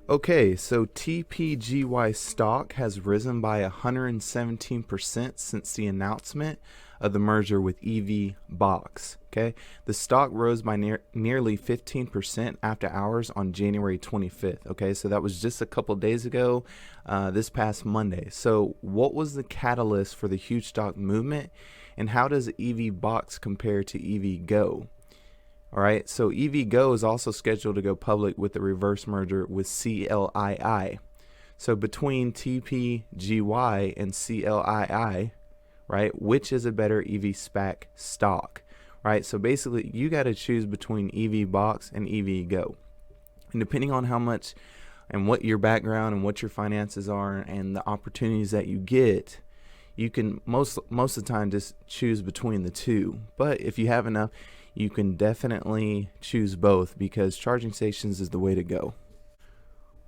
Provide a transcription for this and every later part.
Okay, so TPGY stock has risen by 117% since the announcement of the merger with EVBOX. Okay, the stock rose by nearly 15% after hours on January 25th. Okay, so that was just a couple days ago, this past Monday. So, what was the catalyst for the huge stock movement, and how does EVBOX compare to EVGO? All right, so EVGO is also scheduled to go public with the reverse merger with CLII. So between TPGY and CLII, right, which is a better EV SPAC stock, right? So basically, you got to choose between EVBOX and EVGO. And depending on how much and what your background and what your finances are and the opportunities that you get, you can most of the time just choose between the two. But if you have enough, you can definitely choose both, because charging stations is the way to go.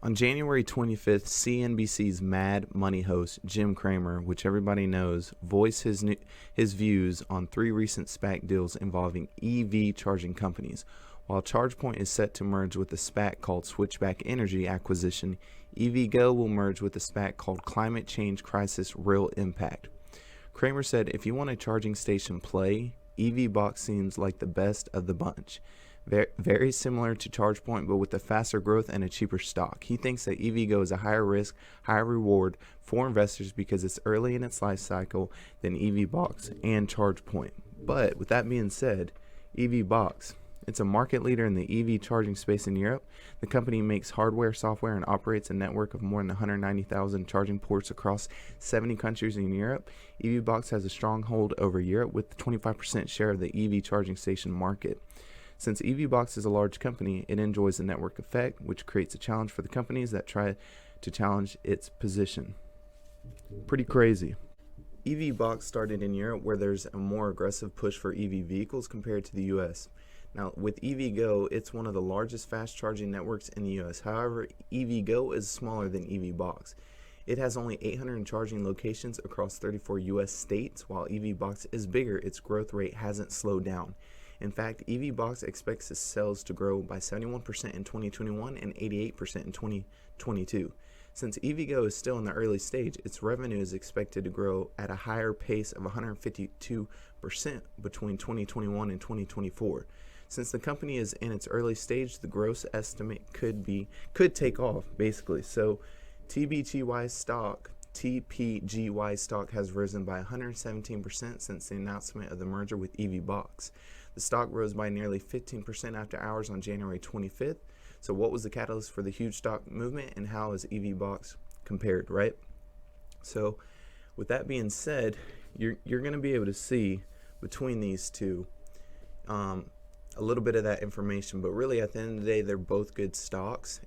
On January 25th, CNBC's Mad Money host Jim Cramer, which everybody knows, voiced his views on 3 recent SPAC deals involving EV charging companies. While ChargePoint is set to merge with a SPAC called Switchback Energy Acquisition, EVGO will merge with a SPAC called Climate Change Crisis Real Impact. Cramer said, if you want a charging station play, EVBOX seems like the best of the bunch. Very similar to ChargePoint, but with a faster growth and a cheaper stock. He thinks that EVGO is a higher risk, higher reward for investors because it's early in its life cycle than EVBOX and ChargePoint. But with that being said, EVBOX, it's a market leader in the EV charging space in Europe. The company makes hardware, software, and operates a network of more than 190,000 charging ports across 70 countries in Europe. EVBox has a stronghold over Europe with 25% share of the EV charging station market. Since EVBox is a large company, it enjoys a network effect, which creates a challenge for the companies that try to challenge its position. Pretty crazy. EVBox started in Europe, where there's a more aggressive push for EV vehicles compared to the US. Now, with EVGO, it's one of the largest fast charging networks in the US. However, EVGO is smaller than EVBox. It has only 800 charging locations across 34 US states, while EVBox is bigger. Its growth rate hasn't slowed down. In fact, EVBox expects its sales to grow by 71% in 2021 and 88% in 2022. Since EVGO is still in the early stage, its revenue is expected to grow at a higher pace of 152% between 2021 and 2024. Since the company is in its early stage, the gross estimate could take off, basically. So TPGY stock has risen by 117% since the announcement of the merger with EVBox. The stock rose by nearly 15% after hours on January 25th. So what was the catalyst for the huge stock movement, and how is EVBox compared, right? So with that being said, you're going to be able to see between these two a little bit of that information, but really at the end of the day, they're both good stocks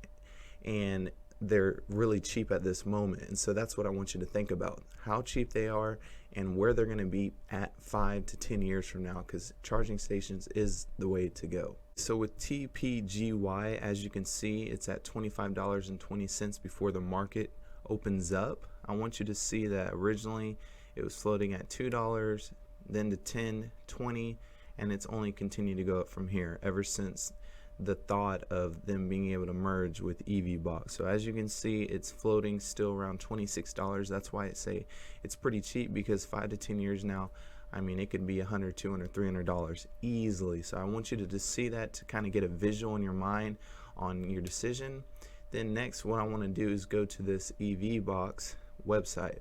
and they're really cheap at this moment. And so that's what I want you to think about, how cheap they are and where they're going to be at 5 to 10 years from now, because charging stations is the way to go. So with TPGY, as you can see, it's at $25.20 before the market opens up. I want you to see that originally it was floating at $2, then to 10, 20, and it's only continued to go up from here ever since the thought of them being able to merge with EVBox. So as you can see, it's floating still around $26. That's why I say it's pretty cheap, because 5 to 10 years now, I mean, it could be $100, $200, $300 easily. So I want you to just see that, to kind of get a visual in your mind on your decision. Then next, what I want to do is go to this EVBox website.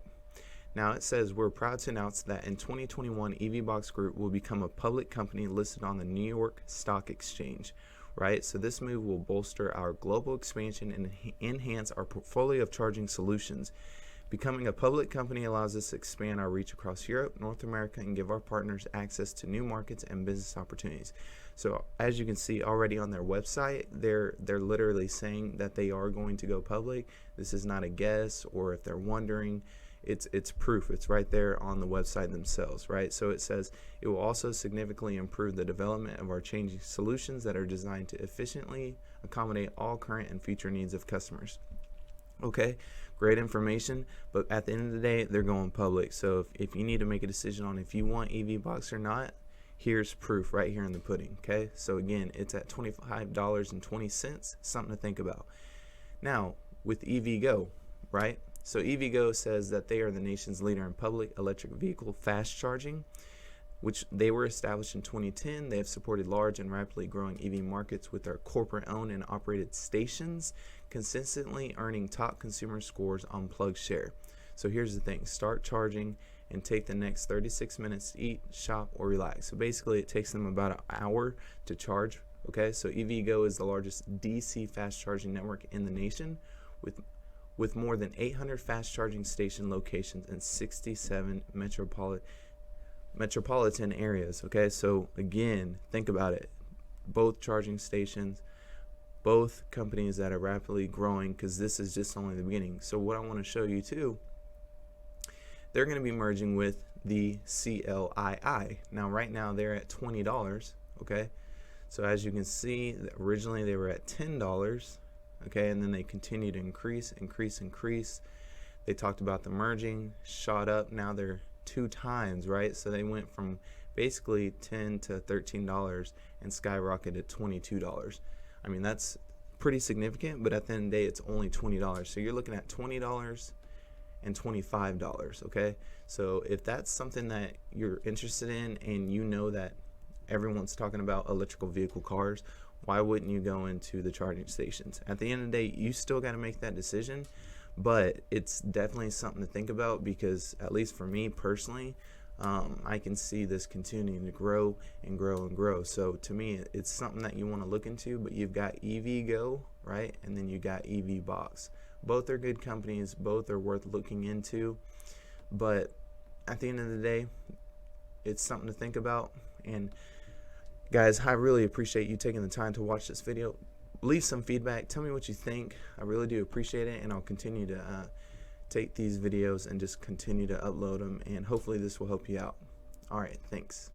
Now it says, we're proud to announce that in 2021, EVBox Group will become a public company listed on the New York Stock Exchange, right? So this move will bolster our global expansion and enhance our portfolio of charging solutions. Becoming a public company allows us to expand our reach across Europe, North America, and give our partners access to new markets and business opportunities. So as you can see already on their website, they're literally saying that they are going to go public. This is not a guess, or if they're wondering, it's proof. It's right there on the website themselves, right? So it says it will also significantly improve the development of our changing solutions that are designed to efficiently accommodate all current and future needs of customers. Okay, great information, but at the end of the day, they're going public. So if you need to make a decision on if you want EVBox or not, here's proof right here in the pudding. Okay, so again, it's at $25.20, something to think about. Now, with EVGO, right? So EVGO says that they are the nation's leader in public electric vehicle fast charging, which they were established in 2010. They have supported large and rapidly growing EV markets with their corporate-owned and operated stations, consistently earning top consumer scores on plug share. So here's the thing: start charging and take the next 36 minutes to eat, shop, or relax. So basically, it takes them about an hour to charge. Okay, so EVGO is the largest DC fast charging network in the nation, with more than 800 fast charging station locations in 67 metropolitan areas. Okay, so again, think about it: both charging stations, both companies that are rapidly growing, because this is just only the beginning. So what I want to show you too, they're going to be merging with the CLII. Now right now they're at $20. Okay, so as you can see, originally they were at $10. Okay, and then they continue to increase. They talked about the merging, shot up, now they're 2 times, right? So they went from basically $10 to $13 and skyrocketed to $22. I mean, that's pretty significant, but at the end of the day, it's only $20. So you're looking at $20 and $25. Okay, so if that's something that you're interested in, and you know that everyone's talking about electrical vehicle cars, why wouldn't you go into the charging stations? At the end of the day, you still got to make that decision, but it's definitely something to think about, because at least for me personally, I can see this continuing to grow and grow and grow. So to me, it's something that you want to look into. But you've got EVGO, right, and then you got EVBOX. Both are good companies, both are worth looking into, but at the end of the day, it's something to think about. And guys, I really appreciate you taking the time to watch this video. Leave some feedback, tell me what you think. I really do appreciate it, and I'll continue to take these videos and just continue to upload them, and hopefully this will help you out. Alright, thanks.